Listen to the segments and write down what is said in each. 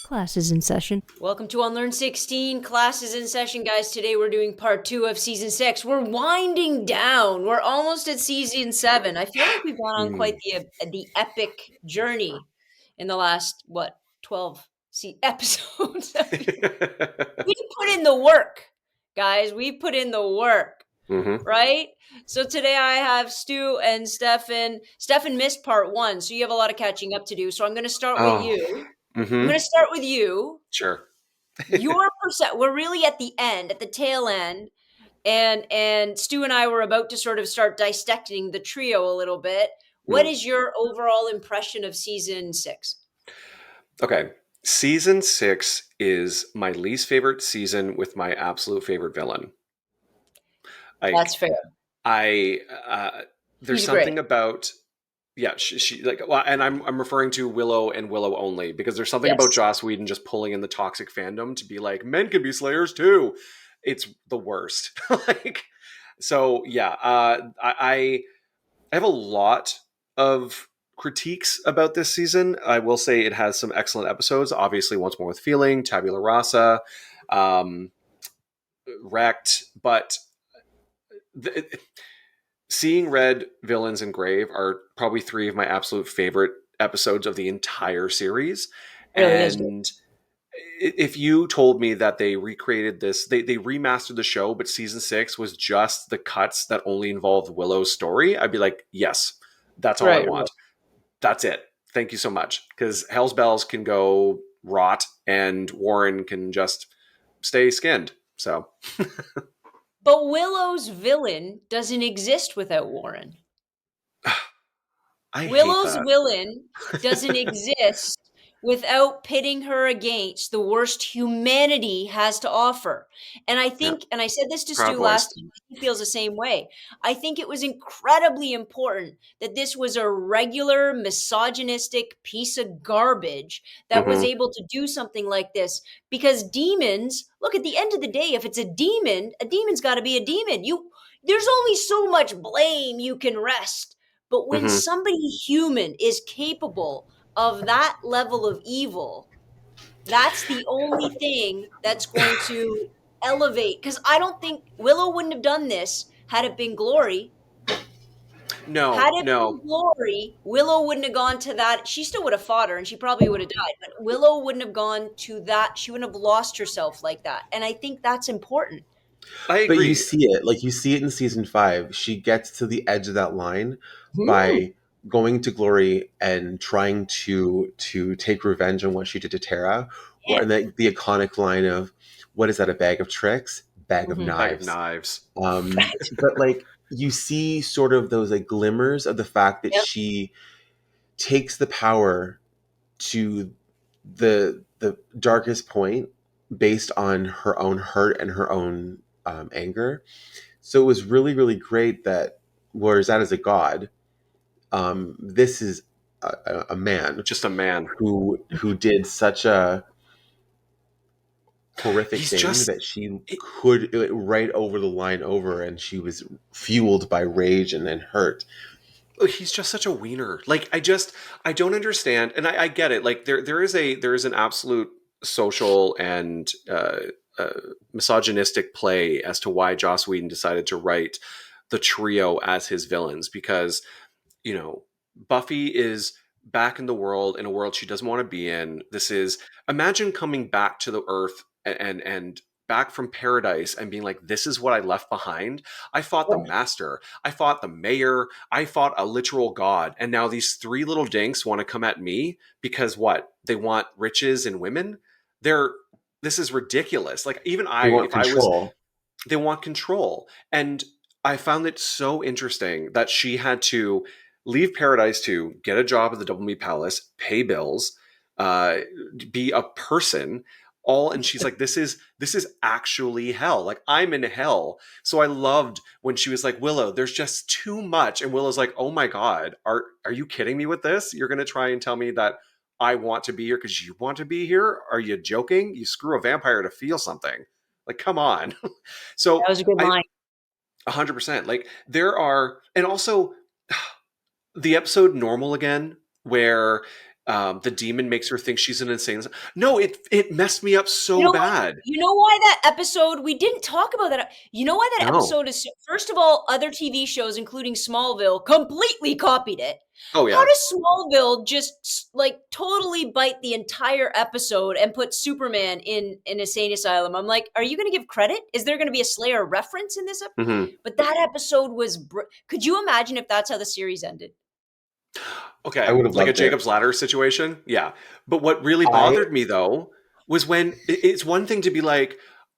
Classes in session. Welcome to Unlearn 16, classes in session, guys. Today we're doing part 2 of season 6. We're winding down. We're almost at season 7. I feel like we've gone on quite the epic journey in the last, 12 episodes. We put in the work, guys. We put in the work, right? So today I have Stu and Stefan. Stefan missed part 1, so you have a lot of catching up to do. So I'm going to start with you. I'm going to start with you. Sure. Your we're really at the end, at the tail end, and Stu and I were about to sort of start dissecting the trio a little bit. What is your overall impression of season 6? Okay. Season 6 is my least favorite season with my absolute favorite villain. That's fair. There's something about... Yeah, she like, well, and I'm referring to Willow and Willow only, because there's something about Joss Whedon just pulling in the toxic fandom to be like, men can be slayers too. It's the worst. I have a lot of critiques about this season. I will say it has some excellent episodes. Obviously, Once More with Feeling, Tabula Rasa, Wrecked, but Seeing Red, Villains, and Grave are probably 3 of my absolute favorite episodes of the entire series. And if you told me that they recreated this, they remastered the show, but season 6 was just the cuts that only involved Willow's story, I'd be like, yes, that's all I want. That's it. Thank you so much. Because Hell's Bells can go rot and Warren can just stay skinned. So... But Willow's villain doesn't exist without Warren. Willow's villain doesn't exist without pitting her against the worst humanity has to offer. And I think, and I said this to Stu last time, he feels the same way. I think it was incredibly important that this was a regular misogynistic piece of garbage that was able to do something like this. Because demons, look, at the end of the day, if it's a demon's got to be a demon. There's only so much blame you can rest. But when somebody human is capable of that level of evil, that's the only thing that's going to elevate. Because I don't think Willow wouldn't have done this had it been Glory. Had it been Glory, Willow wouldn't have gone to that. She still would have fought her and she probably would have died. But Willow wouldn't have gone to that. She wouldn't have lost herself like that. And I think that's important. I agree. But you see it in season 5. She gets to the edge of that line by going to Glory and trying to take revenge on what she did to Tara. Yeah. And the iconic line of, what is that, a bag of tricks? Bag of knives. But like, you see sort of those like glimmers of the fact that she takes the power to the darkest point based on her own hurt and her own anger. So it was really, really great that, whereas that is a god, this is a man, just a man who did such a horrific thing that she could right over the line over, and she was fueled by rage and then hurt. He's just such a wiener. Like, I don't understand, and I get it. Like, there is an absolute social and misogynistic play as to why Joss Whedon decided to write the trio as his villains, because, you know, Buffy is back in a world she doesn't want to be in. Imagine coming back to the Earth and back from paradise and being like, this is what I left behind. I fought the master. I fought the mayor. I fought a literal god. And now these 3 little dinks want to come at me because what? They want riches and women? This is ridiculous. Like, even they want control. And I found it so interesting that she had to leave paradise to get a job at the Double Meat Palace, pay bills, be a person, and she's like, this is actually hell. Like, I'm in hell. So I loved when she was like, Willow, there's just too much. And Willow's like, oh my God, are you kidding me with this? You're going to try and tell me that I want to be here because you want to be here? Are you joking? You screw a vampire to feel something. Like, come on. So that was a good line. 100%. Like, there are, and also the episode Normal Again, where The demon makes her think she's an insane. No, it messed me up You so know what? bad. You know why that episode, we didn't talk about that. You know why that No. episode is, first of all, other TV shows, including Smallville, completely copied it. Oh How yeah. does Smallville just like totally bite the entire episode and put Superman in an insane asylum? I'm like, are you going to give credit? Is there going to be a Slayer reference in this episode? Mm-hmm. But that episode was, could you imagine if that's how the series ended? Okay, I would have like a loved Jacob's it. Ladder situation. Yeah. But what really I bothered me though was when it's one thing to be like,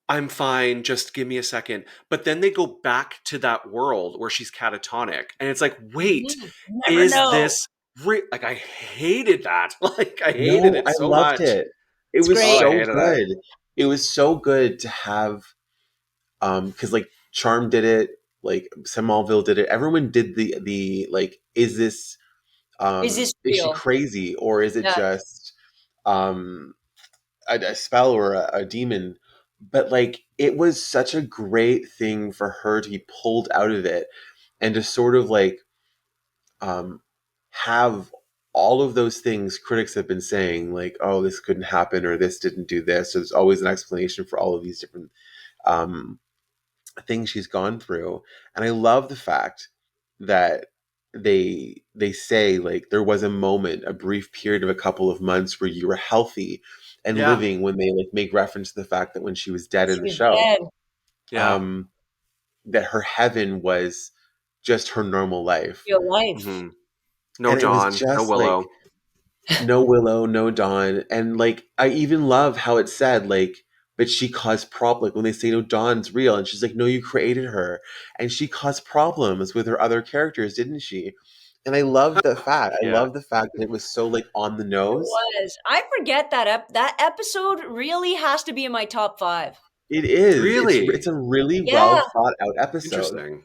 I'm fine, just give me a second. But then they go back to that world where she's catatonic. And it's like, wait, Never is know. this like I hated that. Like I hated No, it I so loved much. it. It It's was Oh, great. I so hated that. good. It was so good to have because like Charm did it, like Smallville did it. Everyone did the like, is this Is this is she real? crazy or is it Yeah. just um a spell or a demon? But like it was such a great thing for her to be pulled out of it and to sort of like um, have all of those things critics have been saying, like, oh, this couldn't happen or this didn't do this. So there's always an explanation for all of these different um, things she's gone through. And I love the fact that they say like there was a moment, a brief period of a couple of months where you were healthy and Yeah. living, when they like make reference to the fact that when she was dead in She the was show, dead. Yeah. that her heaven was just her normal life. Real life. Mm-hmm. No And it was Dawn, no just like Willow. no Willow, no Dawn. And like I even love how it said like, but she caused like when they say no, Dawn's real, and she's like, no, you created her. And she caused problems with her other characters, didn't she? And I love the fact. I Yeah. love the fact that it was so like on the It nose. was. I forget that episode really has to be in my top 5. It is. It's Really a really well Yeah. thought out episode. interesting.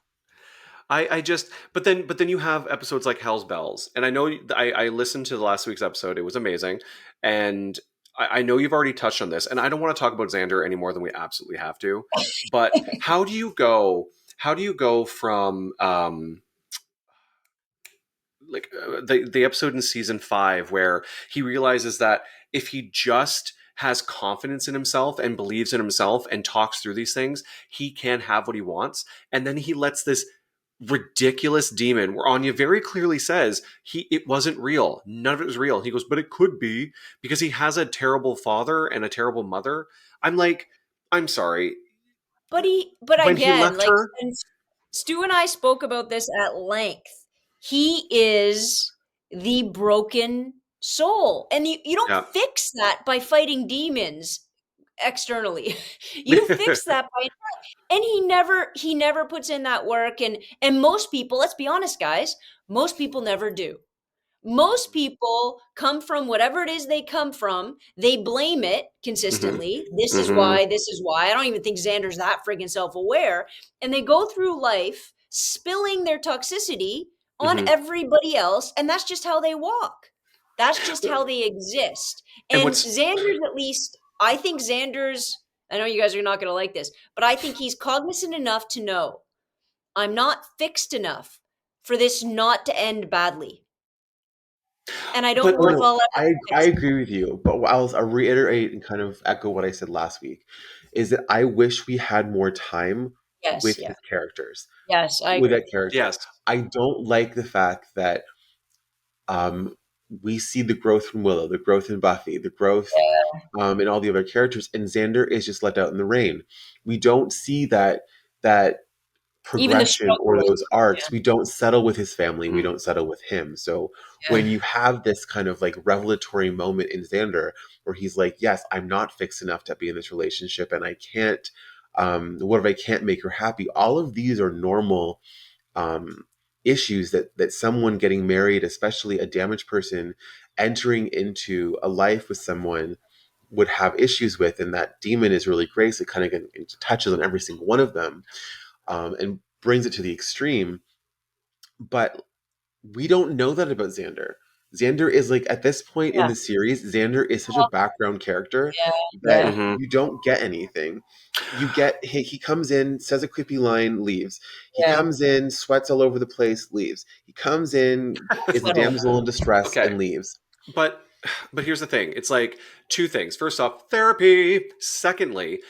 I just but then you have episodes like Hell's Bells, and I know I listened to the last week's episode. It was amazing, and I know you've already touched on this, and I don't want to talk about Xander any more than we absolutely have to. But how do you go? How do you go from the episode in season 5 where he realizes that if he just has confidence in himself and believes in himself and talks through these things, he can have what he wants, and then he lets this ridiculous demon where Anya very clearly says it wasn't real. None of it was real. He goes, but it could be because he has a terrible father and a terrible mother. I'm like, I'm sorry. But When he again, left like, her, and Stu and I spoke about this at length. He is the broken soul. And you don't yeah. fix that by fighting demons externally. You fix that by, and he never puts in that work, and most people, let's be honest guys, most people never do. Most people come from whatever it is they come from. They blame it Mm-hmm. consistently. This is Mm-hmm. why, this is why. I don't even think Xander's that friggin' self-aware. And they go through life spilling their toxicity on Mm-hmm. everybody else. And that's just how they walk. That's just how they exist. And And what's Xander's, at least, I think Xander's, I know you guys are not going to like this, but I think he's cognizant enough to know I'm not fixed enough for this not to end badly. And I don't but want Oh to no, fall out I of it. agree with you, but I'll reiterate and kind of echo what I said last week, is that I wish we had more time Yes, with yeah. his characters, Yes, I with agree. that character. yes. I don't like the fact that um, we see the growth from Willow, the growth in Buffy, the growth in all the other characters, and Xander is just let out in the rain. We don't see that Even the progression or struggle. those arcs. We don't settle with his family. We Mm-hmm. don't settle with him. So Yeah. when you have this kind of like revelatory moment in Xander where he's like, yes, I'm not fixed enough to be in this relationship and I can't, what if I can't make her happy? All of these are normal issues that someone getting married, especially a damaged person entering into a life with someone, would have issues with. And that demon is really great. So it kind of touches on every single one of them and brings it to the extreme. But we don't know that about Xander. Xander is like, at this point in Yeah. the series, Xander is such a background character Yeah. that Yeah. Mm-hmm. you don't get anything. You get he comes in, says a quippy line, leaves. He Yeah. comes in, sweats all over the place, leaves. He comes in, is a Sweat all damsel in distress, Okay. and leaves. But But here's the thing. It's like two things. First off, therapy. Secondly,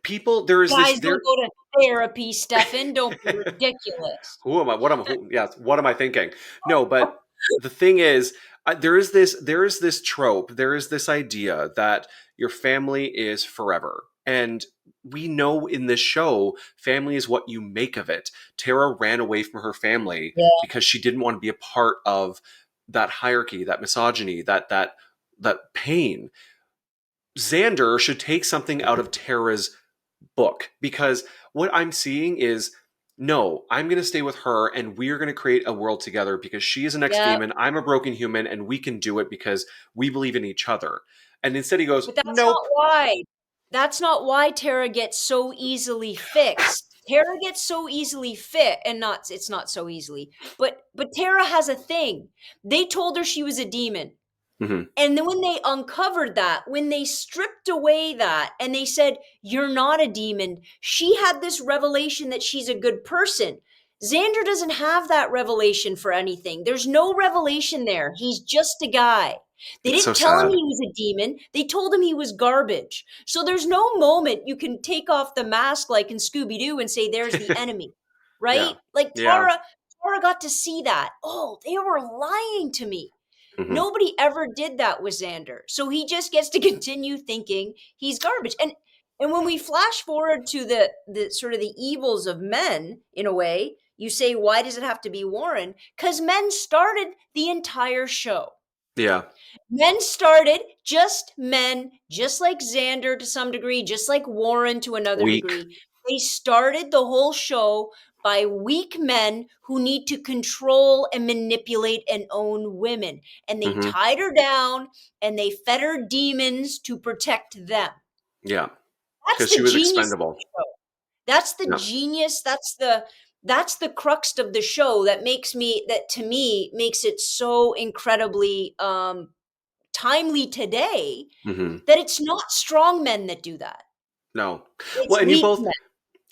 people there is this Guys, there don't go to therapy, Stefan. Don't be ridiculous. who am I? What am I thinking? No, but the thing is, there is this trope, there is this idea that your family is forever. And we know in this show, family is what you make of it. Tara ran away from her family Yeah. because she didn't want to be a part of that hierarchy, that misogyny, that pain. Xander should take something out of Tara's book, because what I'm seeing is, no, I'm going to stay with her and we're going to create a world together because she is an Yeah. ex-demon, I'm a broken human, and we can do it because we believe in each other. And instead he goes, But that's not nope. why. That's not why Tara gets so easily fixed. Tara gets so easily fit, and not it's not so easily. But Tara has a thing. They told her she was a demon. Mm-hmm. And then when they uncovered that, when they stripped away that and they said, you're not a demon, she had this revelation that she's a good person. Xander doesn't have that revelation for anything. There's no revelation there. He's just a guy. They It's so didn't tell him sad. he was a demon. They told him he was garbage. So there's no moment you can take off the mask like in Scooby-Doo and say, there's the enemy, Yeah. right? Like Yeah. Tara got to see that. Oh, they were lying to me. Mm-hmm. Nobody ever did that with Xander. So he just gets to continue thinking he's garbage. And when we flash forward to the sort of the evils of men, in a way, you say, why does it have to be Warren? Because men started the entire show. Yeah. Men started just men, just like Xander to some degree, just like Warren to another Weak. degree. They started the whole show by weak men who need to control and manipulate and own women. And they Mm-hmm. tied her down and they fed her demons to protect them. Yeah. That's Because the she was genius of expendable. the show. That's the Yeah. genius. That's the crux of the show that to me makes it so incredibly timely today, Mm-hmm. that it's not strong men that do that. No. It's Well, weak men.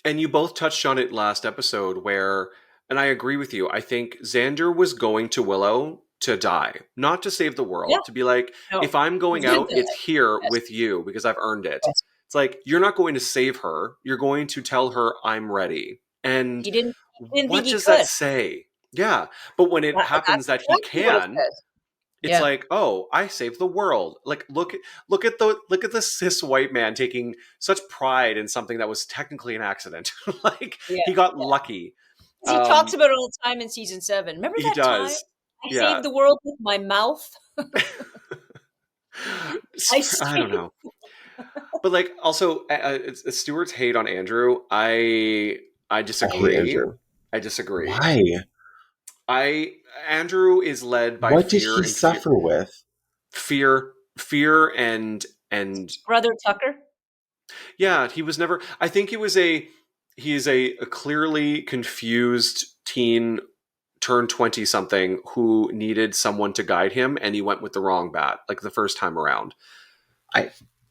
and you both touched on it last episode where, and I agree with you, I think Xander was going to Willow to die, not to save the world, Yeah. to be like, No. if I'm going He did out, that. it's here Yes. with you because I've earned it. Yes. It's like, you're not going to save her. You're going to tell her I'm ready. And He didn't think what he does could. that say? Yeah. But when it happens that he That's exactly what it can, says. it's Yeah. like, oh, I saved the world. Like, look at the cis white man taking such pride in something that was technically an accident. Like, Yeah. he got lucky. He talks about it all the time in season 7. Remember He that time does. I Yeah. saved the world with my mouth? I don't know. But like, also, Stuart's hate on Andrew, I disagree. hate Andrew. I disagree. Why? Andrew is led by What did fear he and suffer with? fear and Brother Tucker? yeah, he was never. I think he is a clearly confused teen turned 20 something who needed someone to guide him, and he went with the wrong bat like the first time around.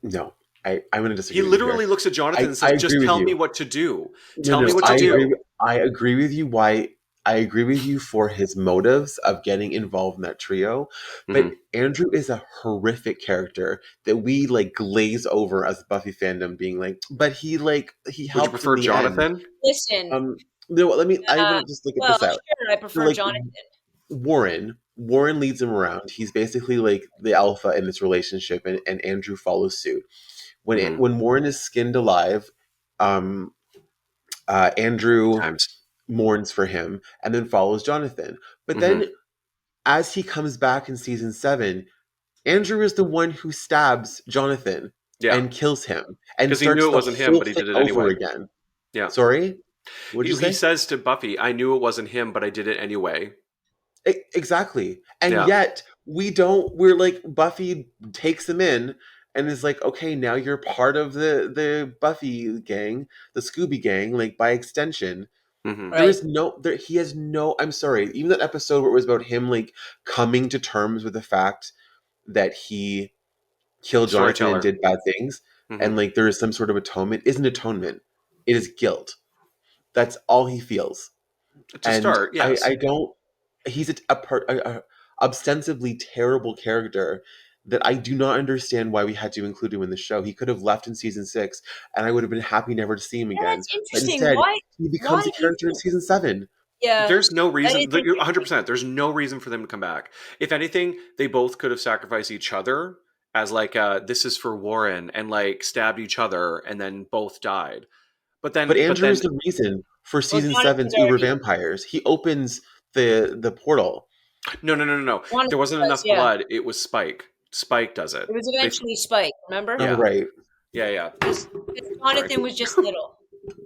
No. I'm going to disagree. He with you literally here. looks at Jonathan and I says, just agree with tell you. me what to do. No, Tell me what to do. I agree with you. I agree with you for his motives of getting involved in that trio, but Andrew is a horrific character that we like glaze over as Buffy fandom, being like, but he helped. Would you prefer in the Jonathan? End. Listen. No, I want to just look at this out. Sure, I prefer like, Jonathan. Warren leads him around. He's basically like the alpha in this relationship, and Andrew follows suit. When Warren is skinned alive, Andrew mourns for him and then follows Jonathan. But then, as he comes back in season 7, Andrew is the one who stabs Jonathan and kills him, and because he knew it wasn't him, but he did it anyway. Again. Yeah. Sorry. What did you say? He says to Buffy, "I knew it wasn't him, but I did it anyway." Exactly. And yet we're like, Buffy takes him in and is like, okay, now you're part of the Buffy gang, the Scooby gang, like by extension. There is he has no, I'm sorry, even that episode where it was about him like coming to terms with the fact that he killed Jonathan and did bad things, and like there is some sort of atonement, isn't atonement. It is guilt. That's all he feels. To start, yes. I don't. He's a ostensibly terrible character that I do not understand why we had to include him in the show. He could have left in season 6, and I would have been happy never to see him Yeah, again. that's But interesting. instead, Why? he becomes Why a do you character in think? season 7. Yeah, There's no that is reason. You're interesting. 100%. There's no reason for them to come back. If anything, they both could have sacrificed each other as like, this is for Warren, and like stabbed each other, and then both died. But But then, Andrew is the reason for Well, season Jonathan's seven's Uber already. Vampires. He opens the portal. no. There Jonathan wasn't does, enough yeah. blood. It was Spike. Spike does it. It was They, eventually Spike. Remember? Oh, yeah, right. yeah. Because Sorry. Jonathan was just little.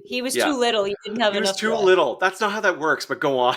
He was Yeah, too little. He didn't have he was enough too blood. little. That's not how that works. But go on.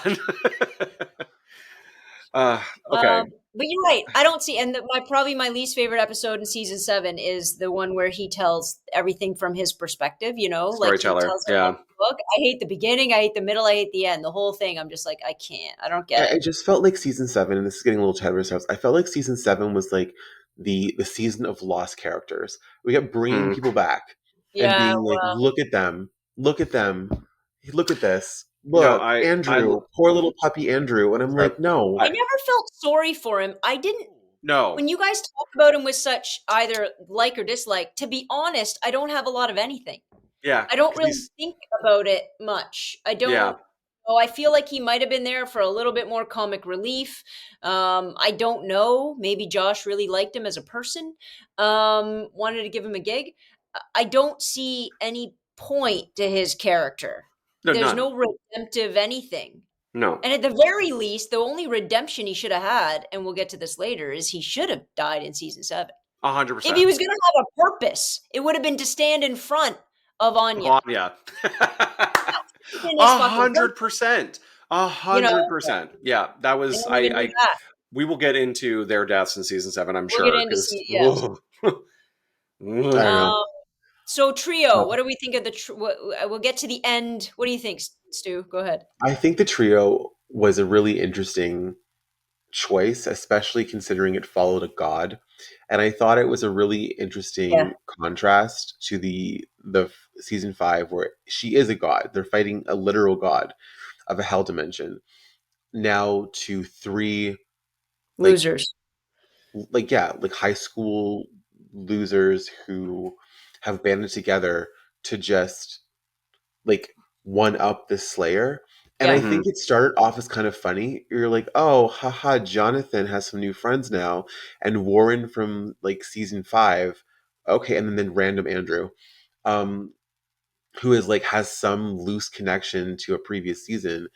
Okay. But you're right. I don't see, and probably my least favorite episode in season 7 is the one where he tells everything from his perspective. Like he Storyteller. tells it Yeah. like a book. I hate the beginning. I hate the middle. I hate the end. The whole thing. I'm just like, I can't. I don't get I it. just felt like season 7, and this is getting a little ahead of ourselves. I felt like season 7 was like the season of lost characters. We kept bringing Hmm. people back and Yeah. being like, Well, look at them, look at them, look at this, No, look, Andrew, poor little puppy Andrew, and I'm like, no. I never felt sorry for him. I didn't. no. When you guys talk about him with such either like or dislike, to be honest, I don't have a lot of anything. Yeah. I don't 'Cause really think about it much. I Yeah. don't. Oh, I feel like he might have been there for a little bit more comic relief. I don't know. Maybe Josh really liked him as a person. Wanted to give him a gig. I don't see any point to his character. No, There's none. no redemptive anything. No. And at the very least, the only redemption he should have had, and we'll get to this later, is he should have died in season 7. If he 100%. was going to have a purpose, it would have been to stand in front of Anya. Yeah. In his fucking purpose, 100%. you know, 100%. Yeah. That they was don't even do that. we will get into their deaths in season 7, I'm We'll get sure. into Because yes. I don't know. So trio, what do we think of the? We'll get to the end. What do you think, Stu? Go ahead. I think the trio was a really interesting choice, especially considering it followed a god. And I thought it was a really Yeah, interesting contrast to the season 5 where she is a god. They're fighting a literal god of a hell dimension. Now to 3 like losers. like high school losers who have banded together to just like one up the Slayer. And I Yeah, Mhm. think it started off as kind of funny. You're like, oh, haha, Jonathan has some new friends now, and Warren from like season 5. Okay, and then random Andrew, um, who is like has some loose connection to a previous season,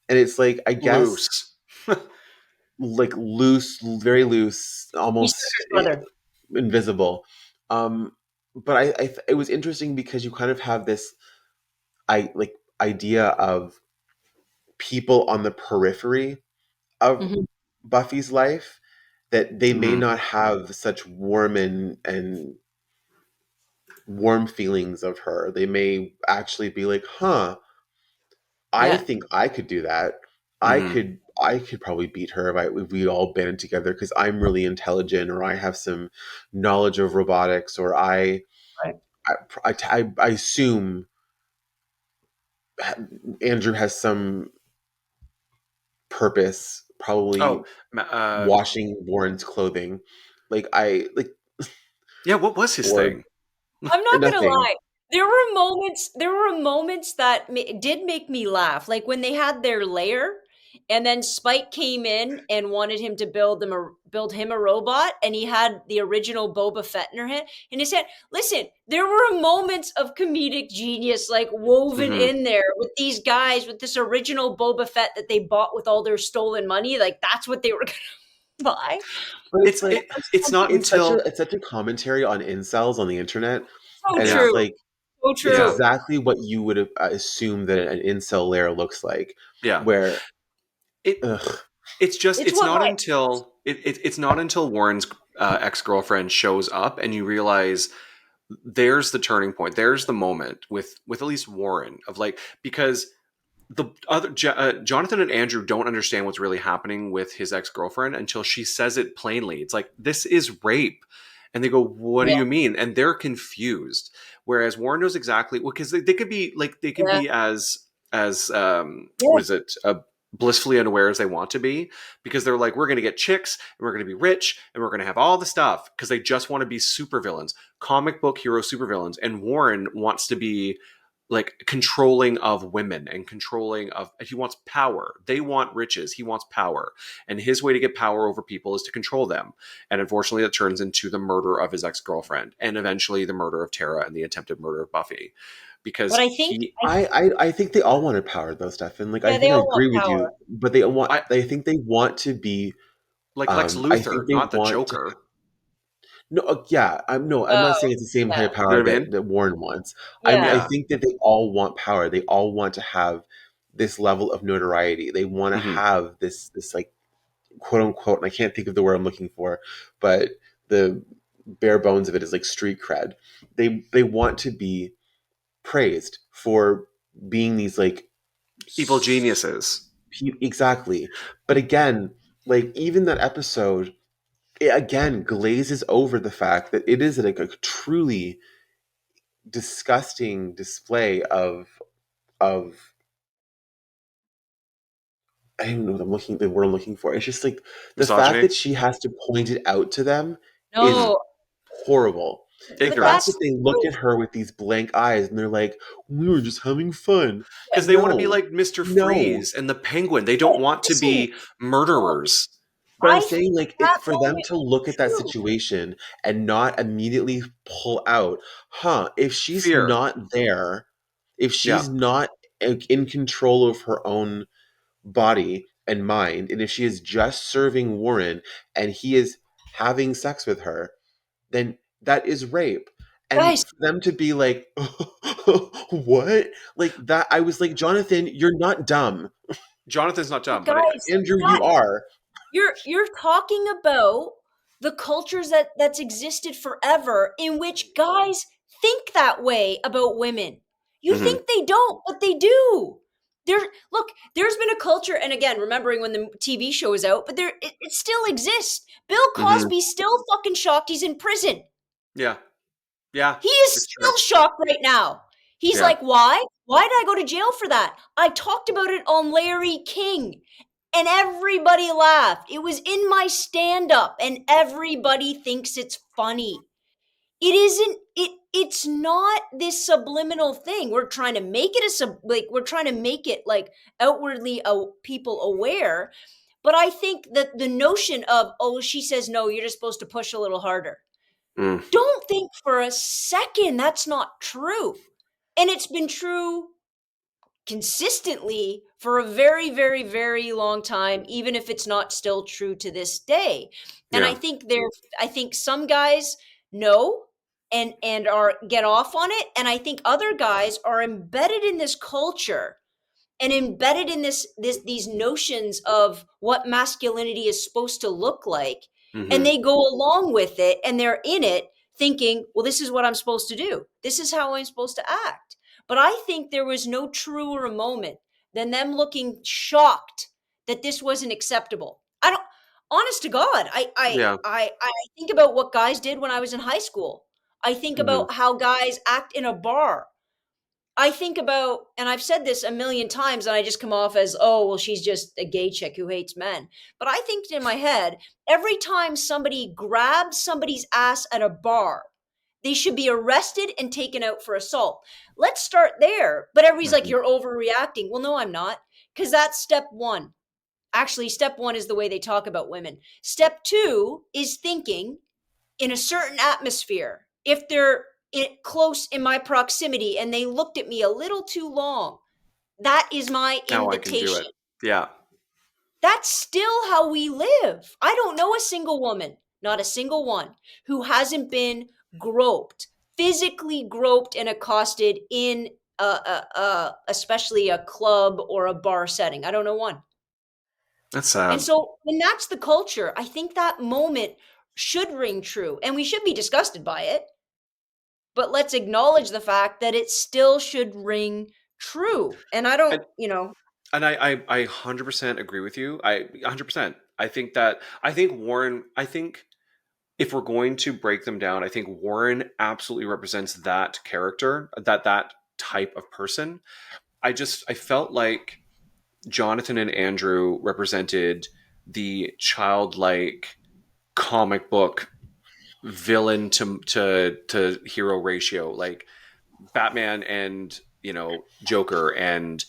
and it's like I guess Loose. like loose, very loose, he's almost Sugar's brother. invisible. Um, but it was interesting because you kind of have this idea of people on the periphery of Mhm. Buffy's life that they may Mhm. not have such warm feelings of her. They may actually be like, "Huh, I Yeah, think I could do that. Mhm. I could probably beat her if we all banded together because I'm really intelligent or I have some knowledge of robotics or right. I assume Andrew has some purpose, probably Oh, washing Warren's clothing. Like I like yeah, what was his or thing? I'm not gonna nothing. lie. There were moments that did make me laugh, like when they had their lair, and then Spike came in and wanted him to build him a robot, and he had the original Boba Fett in her hand, and he said, "Listen, there were moments of comedic genius like woven Mhm. in there with these guys with this original Boba Fett that they bought with all their stolen money. Like that's what they were gonna buy." But it's It's like it's not until it's such a commentary on incels on the internet, So and yeah, it's true. like So it's yeah, true. exactly what you would have assumed that an incel lair looks like. yeah. Where It ugh, It's what my it's not until Warren's ex-girlfriend shows up and you realize there's the turning point. There's the moment with at least Warren of like, because the other Jonathan and Andrew don't understand what's really happening with his ex-girlfriend until she says it plainly. It's like, this is rape. And they go, what do yeah, you mean? And they're confused. Whereas Warren knows exactly, well, because they could be like, they can yeah, be as yeah. what is it? blissfully unaware as they want to be, because they're like, we're going to get chicks and we're going to be rich and we're going to have all the stuff, because they just want to be supervillains, comic book hero supervillains. And Warren wants to be like controlling of women and controlling of, he wants power. They want riches. He wants power. And his way to get power over people is to control them. And unfortunately, that turns into the murder of his ex-girlfriend and eventually the murder of Tara and the attempted murder of Buffy. But Because I think, he, I think they all wanted power though, Stefan. Like I yeah, they think I all want agree with power. you, but they want. I I think they want to be. like Lex I think Luthor, they not the want to. Joker. No, yeah, I'm no. I'm not Oh, saying it's the same yeah, type of You know power what I that mean? Warren wants. I mean, yeah. I Yeah. think that they all want power. They all want to have this level of notoriety. They want to Mm-hmm. have this like quote unquote. And I can't think of the word I'm looking for, but the bare bones of it is like street cred. They want to be praised for being these like Evil geniuses. exactly. But again, like even that episode, it again glazes over the fact that it is like a truly disgusting display of I don't know what the word I'm looking for. It's just like the fact Misogyny. that she has to point it out to them is Mm-hmm. No, horrible. The but fact that's Ignorance. that they look true. at her with these blank eyes and they're like, we were just having fun. Because they want to be No, like Mr. no. Freeze and the Penguin. They don't But want to listen, be no, murderers. But I'm I saying think like that it for them moment to was look at that true. situation and not immediately pull out, huh, if she's Fear. not there, if Yeah. she's not in control of her own body and mind, and if she is just serving Warren and he is having sex with her, then that is rape. And Guys, for them to be like, what? Like that, I was like, Jonathan, you're not dumb. Jonathan's not but dumb, but guys, Andrew, you that are. you're talking about the cultures that's existed forever in which guys think that way about women. You mm-hmm. think they don't, but they do. There, look, there's been a culture, and again, remembering when the TV show was out, but it still exists. Bill Mm-hmm. Cosby's still fucking shocked he's in prison. Yeah. Yeah. He is It's true. still shocked right now. He's Yeah. like, why? Why did I go to jail for that? I talked about it on Larry King and everybody laughed. It was in my stand up and everybody thinks it's funny. It isn't it's not this subliminal thing. We're trying to make it we're trying to make it like outwardly people aware, but I think that the notion of, oh, she says no, you're just supposed to push a little harder. Mm. Don't think for a second that's not true. And it's been true consistently for a very, very, very long time, even if it's not still true to this day. And Yeah. I think some guys know and are get off on it. And I think other guys are embedded in this culture and embedded in these notions of what masculinity is supposed to look like, and Mm-hmm. they go along with it and they're in it thinking, well, this is what I'm supposed to do, this is how I'm supposed to act. But I think there was no truer moment than them looking shocked that this wasn't acceptable. I don't, honest to God, Yeah. I think about what guys did when I was in high school. I think Mm-hmm. about how guys act in a bar. I think about, and I've said this a million times, and I just come off as, oh, well, she's just a gay chick who hates men. But I think in my head, every time somebody grabs somebody's ass at a bar, they should be arrested and taken out for assault. Let's start there. But everybody's like, Mhm. you're overreacting. Well, no, I'm not. Because that's step one. Actually, step one is the way they talk about women. Step two is thinking in a certain atmosphere. If they're close in my proximity and they looked at me a little too long, that is my Now I can do invitation. it. Yeah. That's still how we live. I don't know a single woman, not a single one, who hasn't been groped, physically groped and accosted in especially a club or a bar setting. I don't know one. That's And sad. so when that's the culture, I think that moment should ring true, and we should be disgusted by it, but let's acknowledge the fact that it still should ring true. And I don't, And you know, I 100% agree with you. I 100%. I think Warren, I think if we're going to break them down, I think Warren absolutely represents that character, that type of person. I felt like Jonathan and Andrew represented the childlike comic book villain to hero ratio, like Batman and Joker and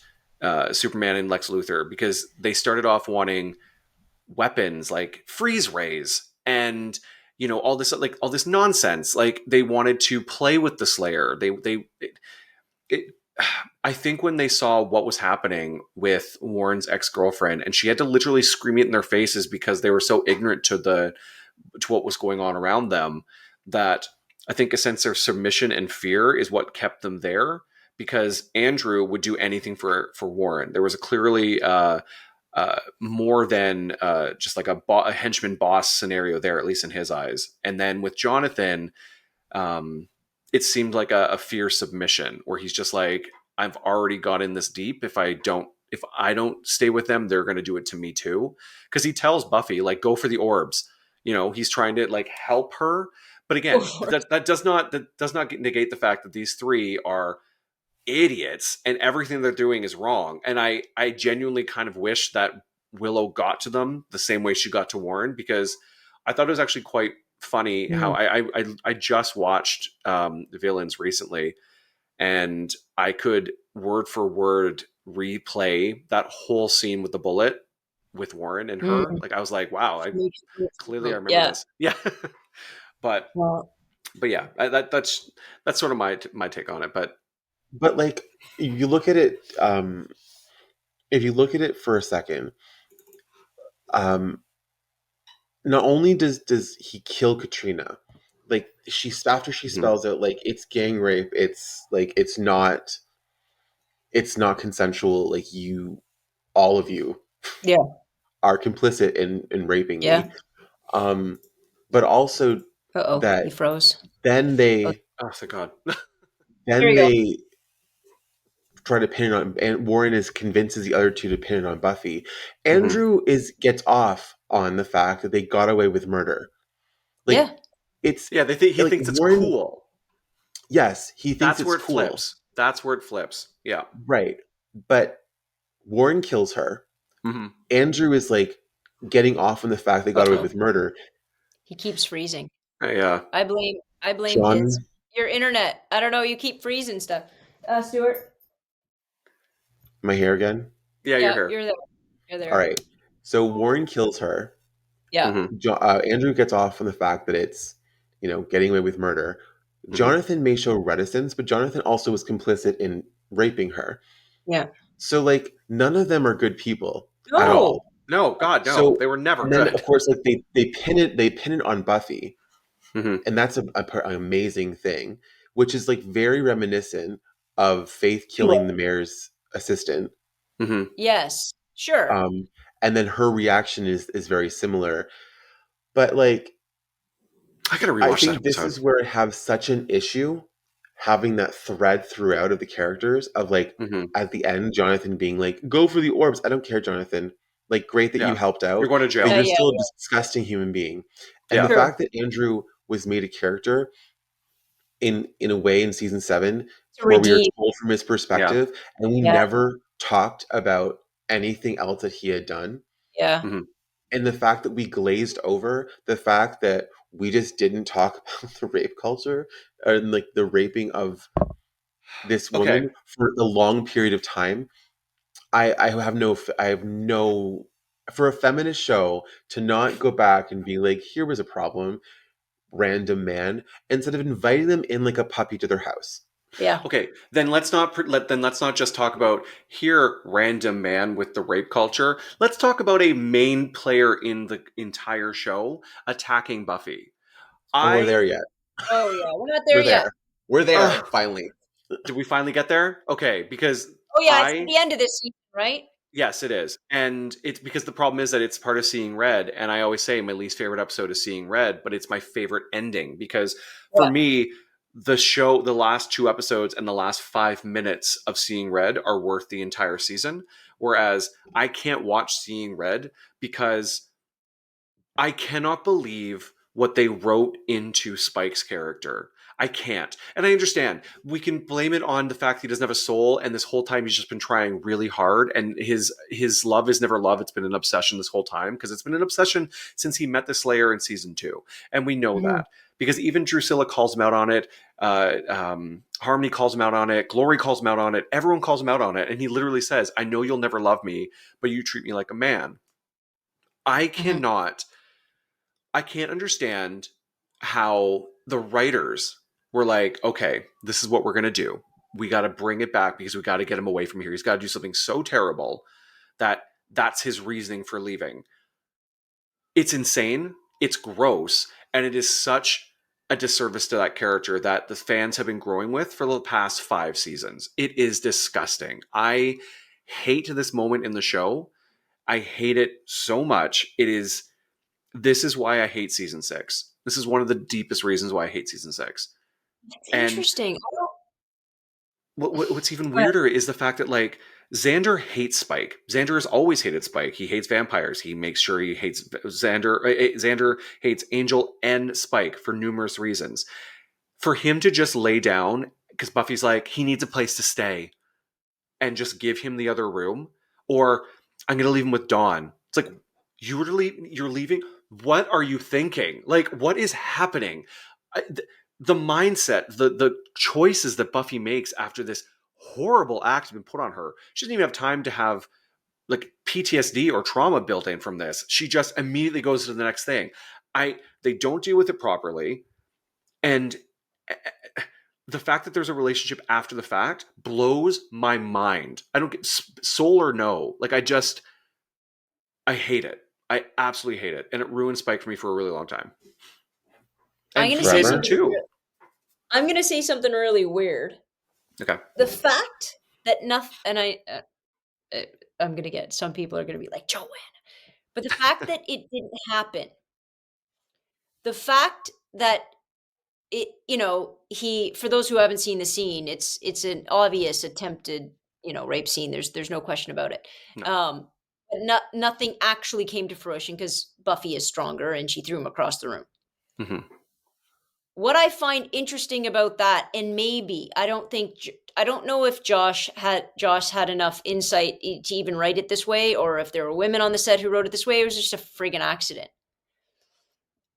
Superman and Lex Luthor, because they started off wanting weapons like freeze rays and all this nonsense. Like they wanted to play with the Slayer. It, I think when they saw what was happening with Warren's ex-girlfriend, and she had to literally scream it in their faces because they were so ignorant to what was going on around them, that I think a sense of submission and fear is what kept them there. Because Andrew would do anything for Warren. There was a clearly more than just like a henchman boss scenario there, at least in his eyes. And then with Jonathan, um, it seemed like a fear submission, where he's just like, I've already got in this deep. If I don't stay with them, they're going to do it to me too. Because he tells Buffy, like, go for the orbs. He's trying to like help her. But again, that does not negate the fact that these three are idiots and everything they're doing is wrong. And I genuinely kind of wish that Willow got to them the same way she got to Warren, because I thought it was actually quite funny how I just watched the Villains recently, and I could word for word replay that whole scene with the bullet with Warren and her. Like I was like, wow, I remember this. Yeah. but Well, yeah, that's sort of my take on it. But like, you look at it, if you look at it for a second, not only does he kill Katrina, like after she spells out like it's gang rape, it's like it's not consensual, like all of you yeah, are complicit in raping yeah. me. But also Uh-oh, that he froze. then they Oh, thank God. There then you go. they try to pin it on, and Warren convinces the other two to pin it on Buffy. Andrew gets off on the fact that they got away with murder. Like Yeah. it's Yeah, he like thinks it's Warren. cool. Yes, he thinks That's it's where it cool. flips. That's where it flips. Yeah. Right. But Warren kills her. Mm-hmm. Andrew is like getting off on the fact they got away Uh-oh. with murder. He keeps freezing. Yeah. I blame his John, your internet. I don't know, you keep freezing stuff. Stuart. my hair again. Yeah, you're Yeah, here. you're there. You're there. All right. So Warren kills her. Yeah. Mm-hmm. Andrew gets off on the fact that it's, getting away with murder. Mm-hmm. Jonathan may show reticence, but Jonathan also was complicit in raping her. Yeah. So, like, none of them are good people at No. all. No, God, no. So, They were never and then good. of course, like they pin it on Buffy, Mm-hmm. and that's an amazing thing, which is like very reminiscent of Faith killing the mayor's assistant. Mm-hmm. Yes. Sure. And then her reaction is very similar, but like I gotta I rewatch that think this episode. is where I have such an issue having that thread throughout of the characters of like Mm-hmm. at the end Jonathan being like, go for the orbs. I don't care, Jonathan. Like, great that you Yeah. helped You're out, going to but jail. you're Yeah. still a disgusting human being. And Yeah. the True. fact that Andrew was made a character in a way in season 7 To where we are redeem. told from his Yeah. perspective and we Yeah. never talked about anything else that he had done. Yeah. Mm-hmm. And the fact that we glazed over the fact that we just didn't talk about the rape culture and like the raping of this Okay. woman for a long period of time. I have no for a feminist show to not go back and be like, here was a problem, random man, instead of inviting them in like a puppy to their house. Yeah. Okay. Then let's not just talk about here random man with the rape culture. Let's talk about a main player in the entire show attacking Buffy. Oh, we're there yet. Oh yeah. We're not there We're yet. there. We're there, Ugh, finally. did we finally get there? Okay, because Oh yeah, it's at the end of this season, right? yes, it is. And it's because the problem is that it's part of Seeing Red. And I always say my least favorite episode is Seeing Red, but it's my favorite ending because for What? me, the last 2 episodes and the last 5 minutes of Seeing Red are worth the entire season. Whereas I can't watch Seeing Red because I cannot believe what they wrote into Spike's character. I can't. And I understand. We can blame it on the fact he doesn't have a soul, and this whole time he's just been trying really hard, and his love is never love. It's been an obsession this whole time, because it's been an obsession since he met the Slayer in season 2. And we know that. Because even Drusilla calls him out on it, Harmony calls him out on it, Glory calls him out on it, everyone calls him out on it, and he literally says, I know you'll never love me, but you treat me like a man. I can't understand how the writers were like, okay, this is what we're going to do. We got to bring it back because we got to get him away from here. He's got to do something so terrible that that's his reasoning for leaving. It's insane. It's gross. And it is such a disservice to that character that the fans have been growing with for the past 5 seasons. It is disgusting. I hate this moment in the show. I hate it so much. This is why I hate season 6. This is one of the deepest reasons why I hate season 6. That's interesting. What's even weirder is the fact that, like, Xander hates Spike. Xander has always hated Spike. He hates vampires. He makes sure he hates Xander. Xander hates Angel and Spike for numerous reasons. For him to just lay down, because Buffy's like, he needs a place to stay, and just give him the other room, or I'm going to leave him with Dawn. It's like, you're leaving? What are you thinking? Like, what is happening? The mindset, the choices that Buffy makes after this horrible act has been put on her. She doesn't even have time to have like PTSD or trauma built in from this. She just immediately goes to the next thing. They don't deal with it properly. And the fact that there's a relationship after the fact blows my mind. I don't get soul or no. Like, I hate it. I absolutely hate it. And it ruined Spike for me for a really long time. I'm going to say something too. I'm going to say something really weird. Okay. The fact that nothing, and I'm going to get, some people are going to be like, Joanna, but the fact that it didn't happen, the fact that it, for those who haven't seen the scene, it's an obvious attempted, rape scene. There's no question about it. No. But nothing actually came to fruition because Buffy is stronger and she threw him across the room. Mm-hmm. What I find interesting about that, and maybe I don't know if Josh had enough insight to even write it this way, or if there were women on the set who wrote it this way. It was just a friggin' accident.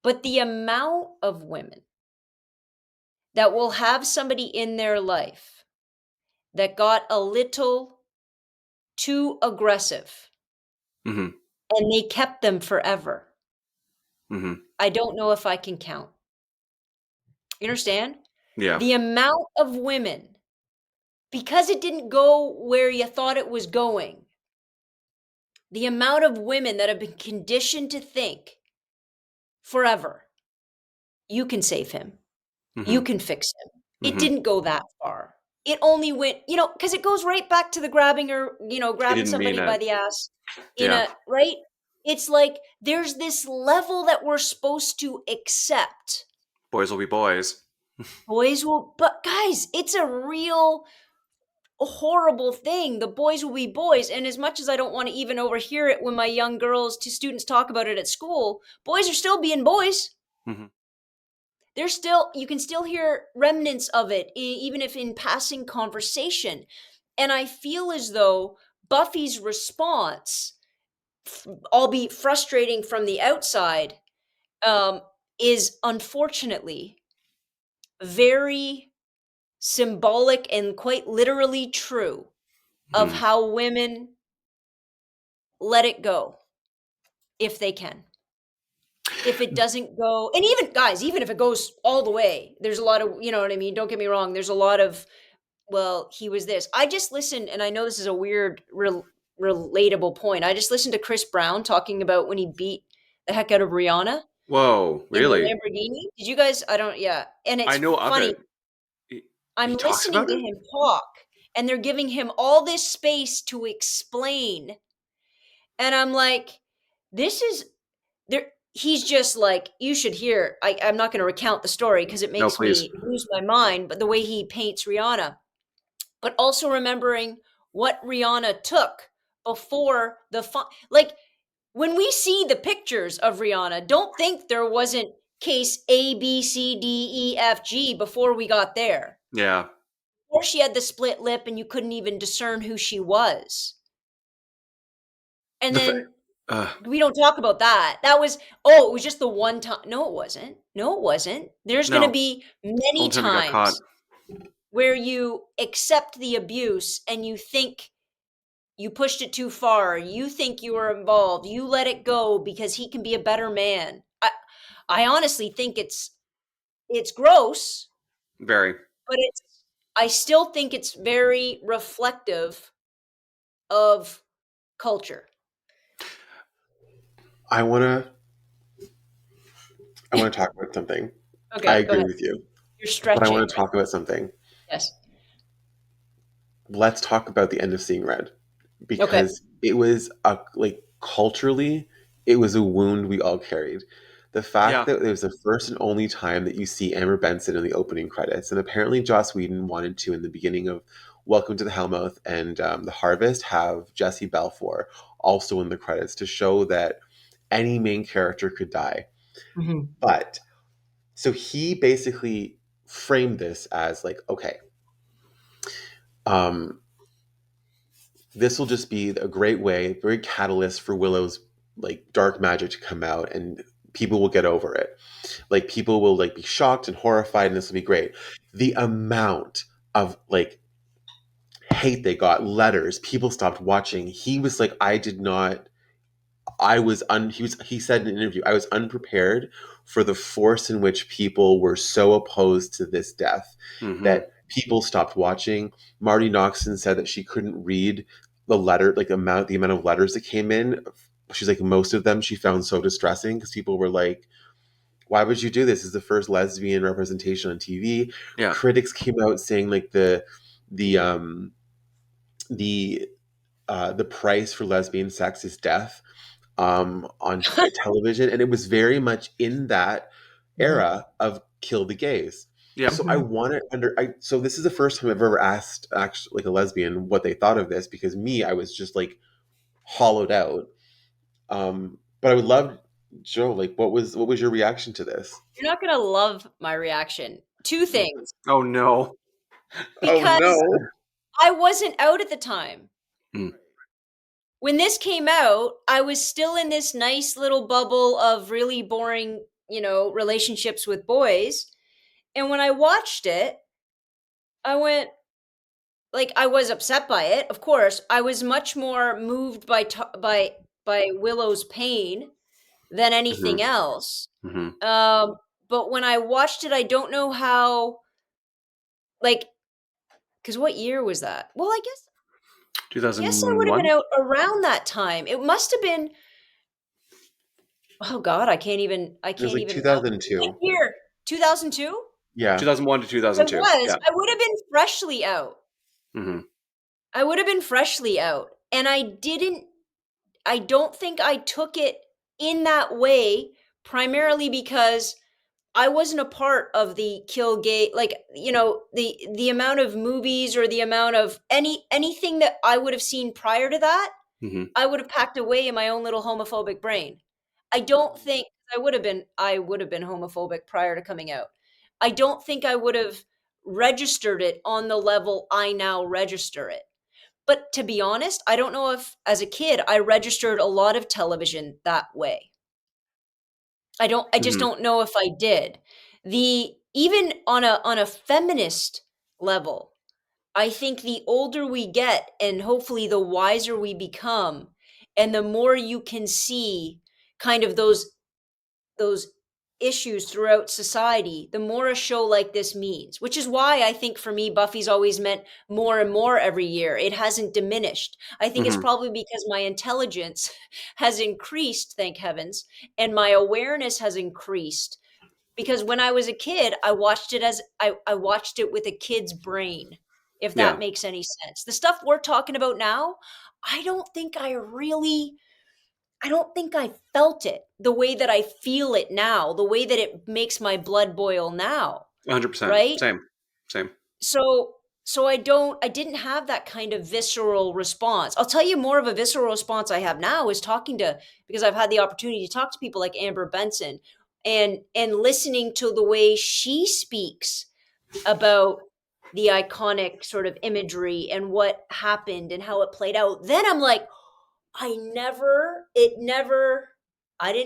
But the amount of women that will have somebody in their life that got a little too aggressive, mm-hmm. and they kept them forever. Mm-hmm. I don't know if I can count. You understand? Yeah. The amount of women, because it didn't go where you thought it was going, the amount of women that have been conditioned to think forever, you can save him. Mm-hmm. You can fix him. Mm-hmm. It didn't go that far. It only went, because it goes right back to the grabbing somebody by the ass. Right? It's like there's this level that we're supposed to accept. Boys will be boys. But guys, it's a real horrible thing. The boys will be boys. And as much as I don't want to even overhear it when my young students talk about it at school, boys are still being boys. Mm-hmm. You can still hear remnants of it, even if in passing conversation. And I feel as though Buffy's response, albeit frustrating from the outside, is unfortunately very symbolic and quite literally true of how women let it go if they can. If it doesn't go, and even if it goes all the way, there's a lot of, you know what I mean? Don't get me wrong. There's a lot of, well, he was this. I just listened, and I know this is a weird, relatable point. I just listened to Chris Brown talking about when he beat the heck out of Rihanna. Whoa, really? In the Lamborghini. Did you guys? And it's funny. I'm listening to him talk, and they're giving him all this space to explain. And I'm like, this is there. He's just like, you should hear. I'm not going to recount the story because it makes me lose my mind. But the way he paints Rihanna, but also remembering what Rihanna took before the when we see the pictures of Rihanna, don't think there wasn't case A, B, C, D, E, F, G before we got there. Yeah. Before she had the split lip and you couldn't even discern who she was. And then we don't talk about that. That was, it was just the one time. No, it wasn't. No, it wasn't. There's going to be many times where you accept the abuse and you think you pushed it too far. You think you were involved. You let it go because he can be a better man. I honestly think it's gross. Very. But I still think it's very reflective of culture. I want to talk about something. Okay, I agree with you. You're stretching. But I want to talk about something. Yes. Let's talk about the end of Seeing Red, because it was culturally, it was a wound we all carried. The fact that it was the first and only time that you see Amber Benson in the opening credits, and apparently Joss Whedon wanted to, in the beginning of Welcome to the Hellmouth and The Harvest, have Jesse Balfour also in the credits to show that any main character could die. Mm-hmm. But so he basically framed this as like, okay, this will just be a great way, very catalyst for Willow's like dark magic to come out, and people will get over it. Like people will like be shocked and horrified, and this will be great. The amount of like hate they got, letters, people stopped watching. He was like, he said in an interview, I was unprepared for the force in which people were so opposed to this death that people stopped watching. Marty Noxon said that she couldn't read the letter, like the amount of letters that came in. She's like, most of them she found so distressing because people were like, why would you do this? This is the first lesbian representation on TV. Yeah. Critics came out saying like the price for lesbian sex is death on television, and it was very much in that era of kill the gays. Yeah. So I want to so this is the first time I've ever asked actually like a lesbian what they thought of this, because I was just like hollowed out. But I would love, Joe, like what was your reaction to this? You're not gonna love my reaction. Two things. Oh no. Because I wasn't out at the time. When this came out, I was still in this nice little bubble of really boring, relationships with boys. And when I watched it, I went, like, I was upset by it. Of course, I was much more moved by Willow's pain than anything else. But when I watched it, I don't know how, like, because what year was that? Well, I guess 2001? Yes, I would have been out around that time. It must have been, oh God, I can't even. It was like 2002. What year? 2002? Yeah. 2001 to 2002. It was. Yeah. I would have been freshly out. I would have been freshly out. And I don't think I took it in that way, primarily because I wasn't a part of the kill gay, like, the amount of movies or the amount of anything that I would have seen prior to that, I would have packed away in my own little homophobic brain. I don't think I would have been homophobic prior to coming out. I don't think I would have registered it on the level I now register it. But to be honest, I don't know if as a kid I registered a lot of television that way. I just don't know if I did. Even on a feminist level, I think the older we get and hopefully the wiser we become, and the more you can see kind of those issues throughout society, the more a show like this means, which is why I think for me, Buffy's always meant more and more every year. It hasn't diminished. I think it's probably because my intelligence has increased, thank heavens, and my awareness has increased. Because when I was a kid, I watched it I watched it with a kid's brain, if that makes any sense. The stuff we're talking about now, I don't think I felt it the way that I feel it now, the way that it makes my blood boil now. 100%. Right? Same. So I didn't have that kind of visceral response. I'll tell you more of a visceral response I have now is because I've had the opportunity to talk to people like Amber Benson, and listening to the way she speaks about the iconic sort of imagery and what happened and how it played out, then I'm like, I didn't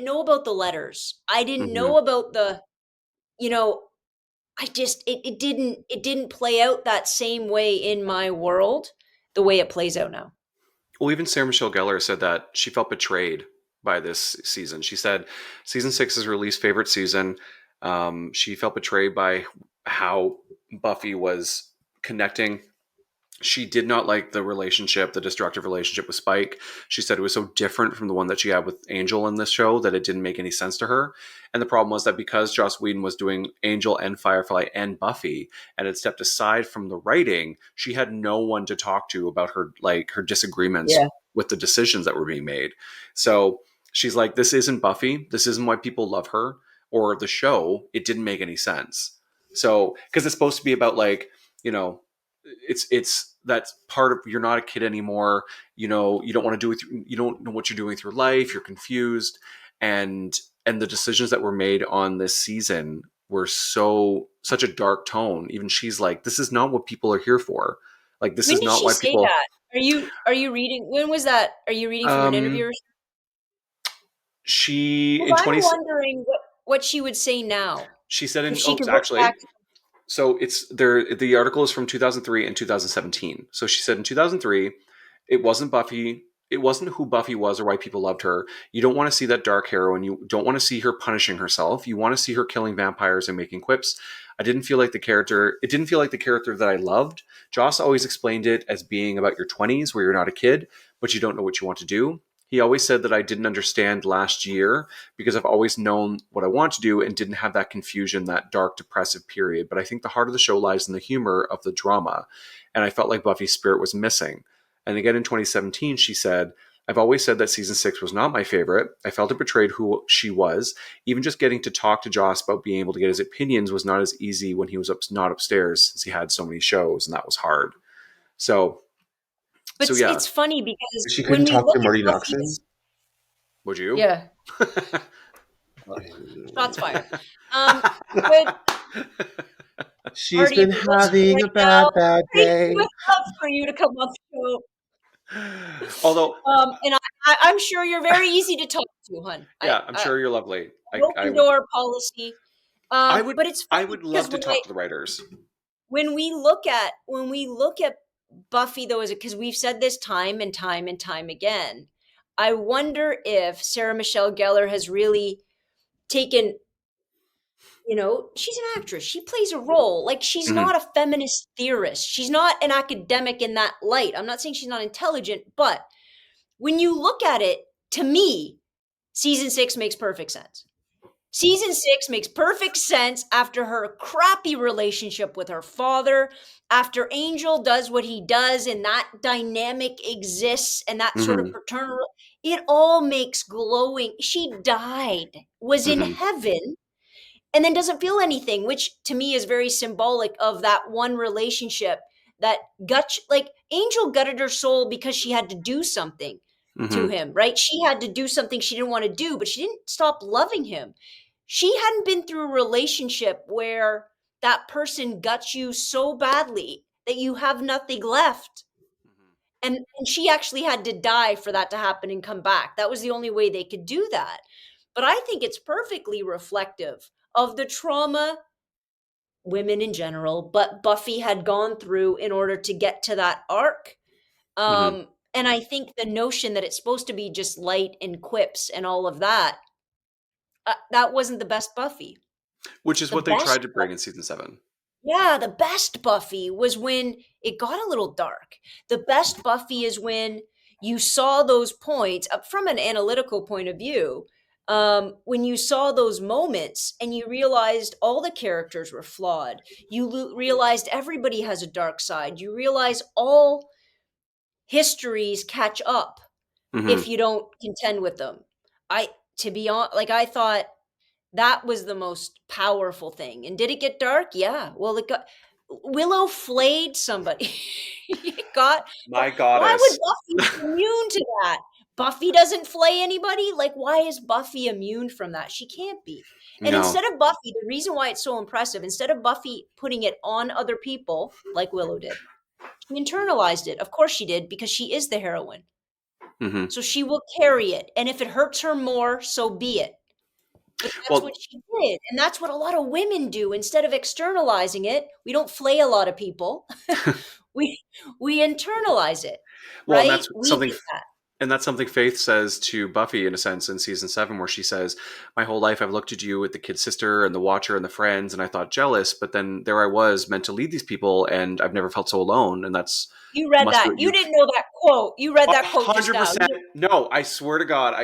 know about the letters. I didn't Mm-hmm. know about the, it didn't play out that same way in my world, the way it plays out now. Well, even Sarah Michelle Gellar said that she felt betrayed by this season. She said season 6 is her least favorite season. She felt betrayed by how Buffy was connecting. She did not like the destructive relationship with Spike. She said it was so different from the one that she had with Angel in this show that it didn't make any sense to her. And the problem was that because Joss Whedon was doing Angel and Firefly and Buffy and had stepped aside from the writing, she had no one to talk to about her disagreements with the decisions that were being made. So she's like, this isn't Buffy. This isn't why people love her or the show. It didn't make any sense. So, because it's supposed to be about it's that's part of, you're not a kid anymore, you don't want to you don't know what you're doing with your life, you're confused, and the decisions that were made on this season were such a dark tone. Even she's like, this is not what people are here for. Like, this When is did not she why say people that? Are you reading? When was that? Are you reading from an interview? She Well, in I'm 20 wondering what she would say now. she said If in she could look actually, back. so it's there. The article is from 2003 and 2017. So she said in 2003, it wasn't Buffy. It wasn't who Buffy was or why people loved her. You don't want to see that dark heroine. You don't want to see her punishing herself. You want to see her killing vampires and making quips. I didn't feel like the character. It didn't feel like the character that I loved. Joss always explained it as being about your 20s, where you're not a kid, but you don't know what you want to do. He always said that I didn't understand last year because I've always known what I want to do and didn't have that confusion, that dark, depressive period. But I think the heart of the show lies in the humor of the drama. And I felt like Buffy's spirit was missing. And again in 2017, she said, I've always said that season 6 was not my favorite. I felt it betrayed who she was. Even just getting to talk to Joss about being able to get his opinions was not as easy when he was not upstairs, since he had so many shows, and that was hard. So But yeah. it's funny because She when couldn't we talk look to Marty at Buffy, Noxon. Would you? yeah, shots fired. But She's Marty, been if you're listening having a right now, bad we day. would love for you to come on the show. Although, and I'm sure you're very easy to talk to, hun. yeah, I'm sure you're lovely. Open door policy. But it's I funny would because love to talk to the writers. when we look at Buffy, though, because we've said this time and time and time again, I wonder if Sarah Michelle Gellar has really taken, she's an actress. She plays a role. Like, she's Mhm. not a feminist theorist. She's not an academic in that light. I'm not saying she's not intelligent, but when you look at it, to me, season 6 makes perfect sense. Season 6 makes perfect sense after her crappy relationship with her father, after Angel does what he does, and that dynamic exists, and that sort of Mhm. paternal, it all makes glowing. She died, was in Mhm. heaven, and then doesn't feel anything, which to me is very symbolic of that one relationship that like Angel gutted her soul because she had to do something to Mhm. him, right? She had to do something she didn't want to do, but she didn't stop loving him. She hadn't been through a relationship where that person guts you so badly that you have nothing left. And she actually had to die for that to happen and come back. That was the only way they could do that. But I think it's perfectly reflective of the trauma women in general, but Buffy had gone through in order to get to that arc. Mhm. And I think the notion that it's supposed to be just light and quips and all of that, that wasn't the best Buffy. Which is The what they best tried to bring in season 7. Yeah, the best Buffy was when it got a little dark. The best Buffy is when you saw those points from an analytical point of view. When you saw those moments and you realized all the characters were flawed, you realized everybody has a dark side. You realize all histories catch up if Mhm. you don't contend with them. To be honest, like, I thought that was the most powerful thing. And did it get dark? Yeah. Well, Willow flayed somebody. It got, My why would goddess. Buffy be immune to that? Buffy doesn't flay anybody? Like, why is Buffy immune from that? She can't be. And instead of Buffy, the reason why it's so impressive, instead of Buffy putting it on other people, like Willow did, she internalized it. Of course she did, because she is the heroine. Mm-hmm. So she will carry it. And if it hurts her more, so be it. But that's what she did. And that's what a lot of women do. Instead of externalizing it, we don't flay a lot of people. we internalize it. Well, right? And that's something Faith says to Buffy, in a sense, in season 7, where she says, my whole life I've looked at you with the kid sister and the Watcher and the friends, and I thought jealous, but then there I was meant to lead these people, and I've never felt so alone. And that's... You read that. You didn't know that quote. You read that quote 100%. Just now. No, I swear to God,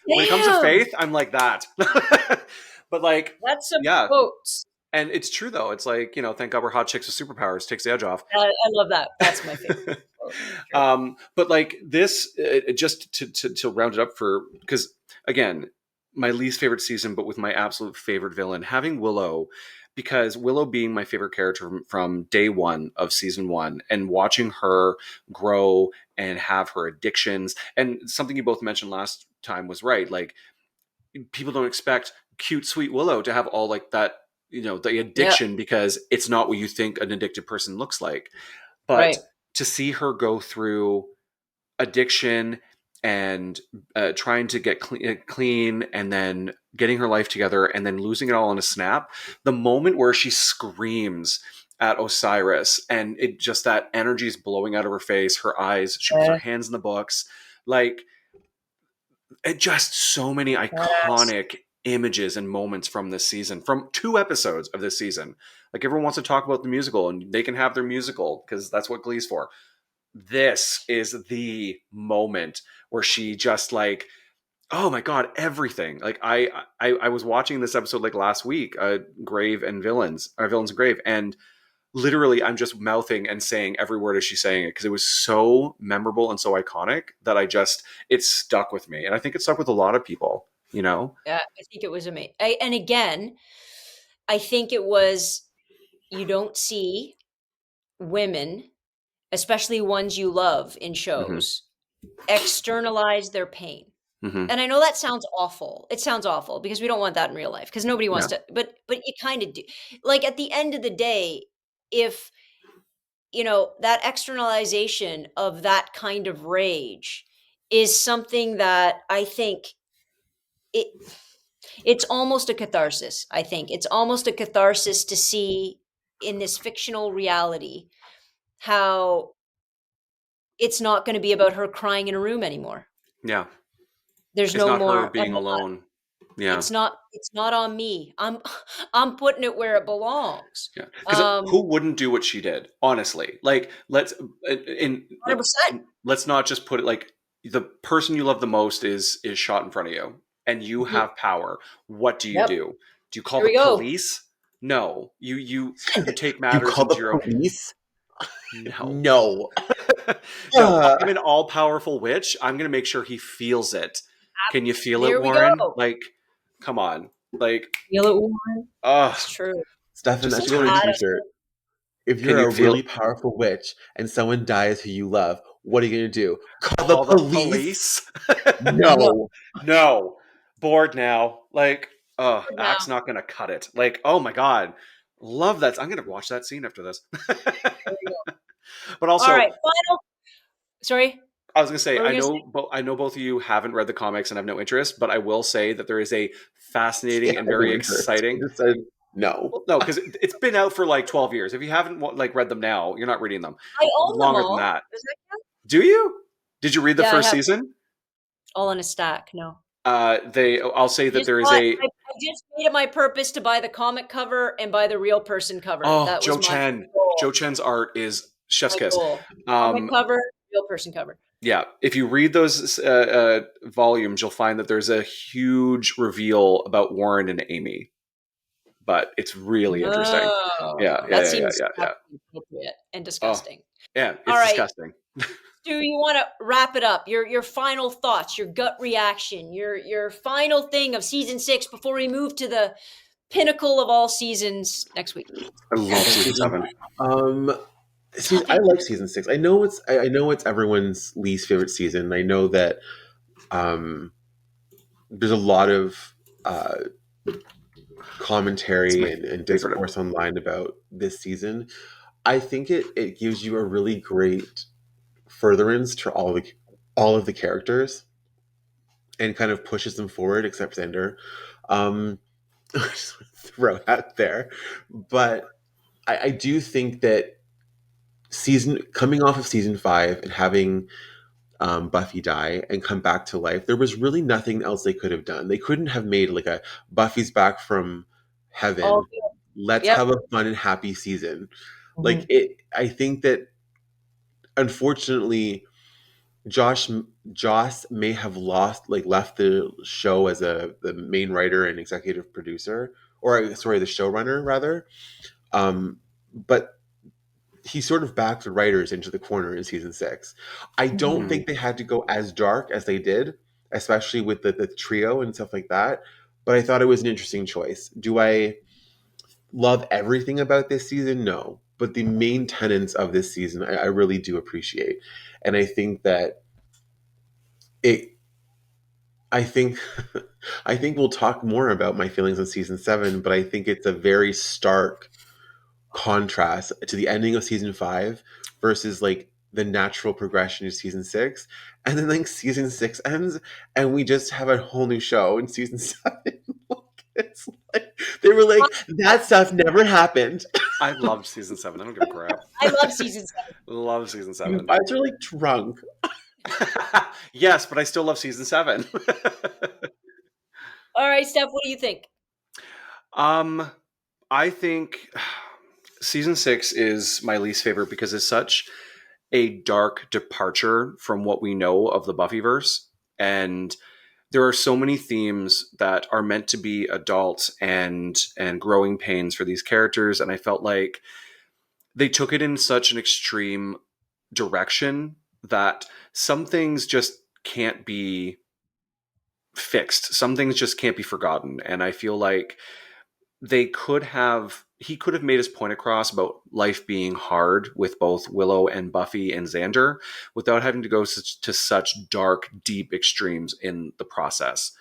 when it comes to Faith, I'm like that. But like... That's some quotes. And it's true, though. It's like, thank God we're hot chicks with superpowers. Takes the edge off. I love that. That's my favorite. But like this, just to round it up because again, my least favorite season, but with my absolute favorite villain, having Willow, because Willow being my favorite character from day one of season 1, and watching her grow and have her addictions, and something you both mentioned last time was right. Like, people don't expect cute, sweet Willow to have all like that, the addiction, because it's not what you think an addicted person looks like. But to see her go through addiction and trying to get clean, and then getting her life together, and then losing it all in a snap, the moment where she screams at Osiris, and it just, that energy is blowing out of her face, her eyes, she puts her hands in the books, like, it just, so many iconic images and moments from this season, from 2 episodes of this season. Like, everyone wants to talk about the musical, and they can have their musical because that's what Glee's for. This is the moment where she just like, oh my God, everything. Like, I was watching this episode like last week, Grave and Villains, Villains and Grave, and literally I'm just mouthing and saying every word as she's saying it, because it was so memorable and so iconic that it stuck with me. And I think it stuck with a lot of people, Yeah, I think it was amazing. And again, I think it was, you don't see women, especially ones you love in shows, externalize their pain. And I know that sounds awful. It sounds awful because we don't want that in real life, because nobody wants to, but you kind of do. Like, at the end of the day, if, that externalization of that kind of rage is something that I think it's almost a catharsis. I think it's almost a catharsis to see in this fictional reality how it's not going to be about her crying in a room anymore. Yeah. There's no more her being alone. Yeah. It's not on me. I'm putting it where it belongs. Yeah. Because who wouldn't do what she did? Honestly, like, let's not just put it like, the person you love the most is shot in front of you, and you have power. What do you do? Do you call the police? No. You take matters into your own police? No. No. No, I'm an all-powerful witch. I'm going to make sure he feels it. Can you feel it, Warren? Like, come on. Like, feel it, Warren? It's true. Stefan, that's going to t-shirt. If you're a really powerful witch and someone dies who you love, what are you going to do? Call the police? No. No. Bored now. Like, Act's not going to cut it. Like, oh my God. Love that. I'm going to watch that scene after this. But also... All right, final... Sorry? I was going to say, I know both of you haven't read the comics and have no interest, but I will say that there is a fascinating and very exciting... No. No, because it's been out for like 12 years. If you haven't read them now, you're not reading them. I own longer them all. Than that. Does that count? Do you? Did you read the first season? All in a stack, no. I'll say that there is I just made it my purpose to buy the comic cover and buy the real person cover. Oh, Joe Chen. Joe Chen's art is chef's kiss. Comic cover, real person cover. Yeah, if you read those volumes, you'll find that there's a huge reveal about Warren and Amy. But it's really interesting. That seems inappropriate and disgusting. It's disgusting. Do you want to wrap it up? Your final thoughts, your gut reaction, your final thing of season 6 before we move to the pinnacle of all seasons next week. I love season 7. I like season 6. I know it's everyone's least favorite season. I know that There's a lot of commentary and favorite. discourse online about this season. I think it gives you a really great furtherance to all of the characters and kind of pushes them forward, except Xander. Just throw out there, but I do think that coming off of season 5 and having Buffy die and come back to life, there was really nothing else they could have done. They couldn't have made like a Buffy's back from All heaven. good. Let's Yep. have a fun and happy season. Mhm. Like it, I think that unfortunately, Joss may have left the show as the main writer and executive producer, or sorry, the showrunner rather. But he sort of backed the writers into the corner in season 6. I don't think they had to go as dark as they did, especially with the trio and stuff like that. But I thought it was an interesting choice. Do I love everything about this season? No. But the main tenets of this season, I really do appreciate. And I think that it, I think, I think we'll talk more about my feelings on season 7, but I think it's a very stark contrast to the ending of season 5 versus like the natural progression of season 6, and then like season 6 ends and we just have a whole new show in season 7. It's like they were like, that stuff never happened. I loved season 7. I don't give a crap. I love season 7. Love season You 7. guys are like drunk. Yes, but I still love season 7. All right, Steph, what do you think? I think season 6 is my least favorite because it's such a dark departure from what we know of the Buffyverse. And there are so many themes that are meant to be adult and growing pains for these characters. And I felt like they took it in such an extreme direction that some things just can't be fixed. Some things just can't be forgotten. And I feel like he could have made his point across about life being hard with both Willow and Buffy and Xander without having to go to such dark, deep extremes in the process.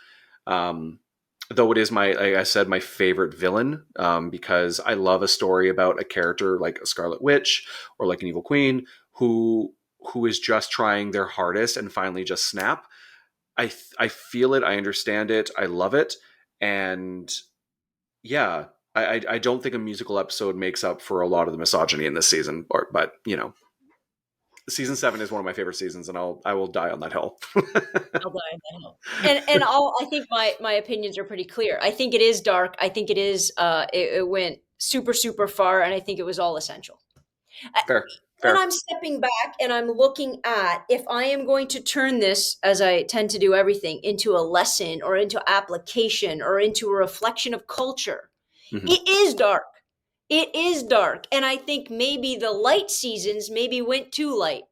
Though it is like I said, my favorite villain, because I love a story about a character like a Scarlet Witch or like an evil queen who is just trying their hardest and finally just snap. I feel it. I understand it. I love it. And yeah, I don't think a musical episode makes up for a lot of the misogyny in this season, but season 7 is one of my favorite seasons, and I will die on that hill. I'll die on that hill. And I think my opinions are pretty clear. I think it is dark. I think it is it went super, super far, and I think it was all essential. Fair. And I'm stepping back and I'm looking at if I am going to turn this, as I tend to do everything, into a lesson or into application or into a reflection of culture. Mm-hmm. It is dark. It is dark. And I think maybe the light seasons maybe went too light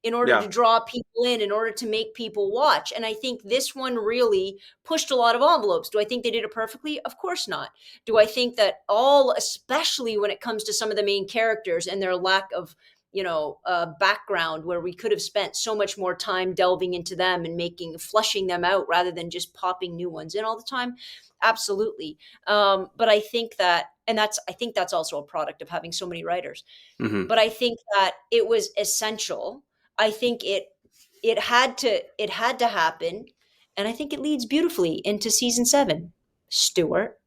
in order to draw people in order to make people watch. And I think this one really pushed a lot of envelopes. Do I think they did it perfectly? Of course not. Do I think that especially when it comes to some of the main characters and their lack of background, where we could have spent so much more time delving into them and flushing them out rather than just popping new ones in all the time? Absolutely. But I think that, I think that's also a product of having so many writers. Mm-hmm. But I think that it was essential. I think it had to happen. And I think it leads beautifully into season 7. Stuart.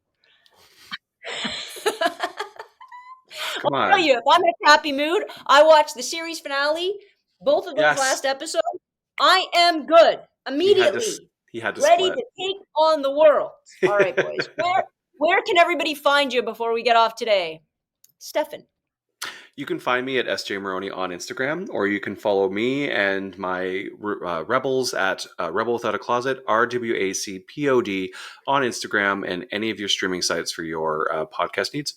I'll tell you, if I'm in a happy mood, I watch the series finale, both of those last episodes, I am good. Immediately. He had to ready split. to take on the world. All right, boys. Where can everybody find you before we get off today? Stefan. You can find me at SJ Maroney on Instagram, or you can follow me and my Rebels at Rebel Without a Closet, RWACPOD, on Instagram and any of your streaming sites for your podcast needs.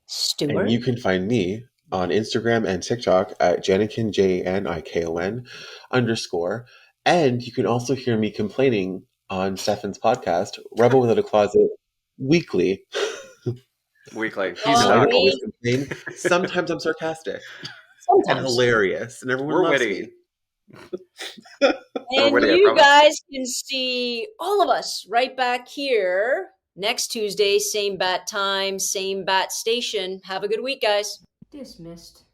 Stuart. And you can find me on Instagram and TikTok at Janikon, JANIKON _. And you can also hear me complaining on Stefan's podcast, Rebel Without a Closet, weekly. Weekly. He's I don't always complain. Sometimes I'm sarcastic. Sometimes. And hilarious. And everyone loves witty. Me. And you guys can see all of us right back here next Tuesday, same bat time, same bat station. Have a good week, guys. Dismissed.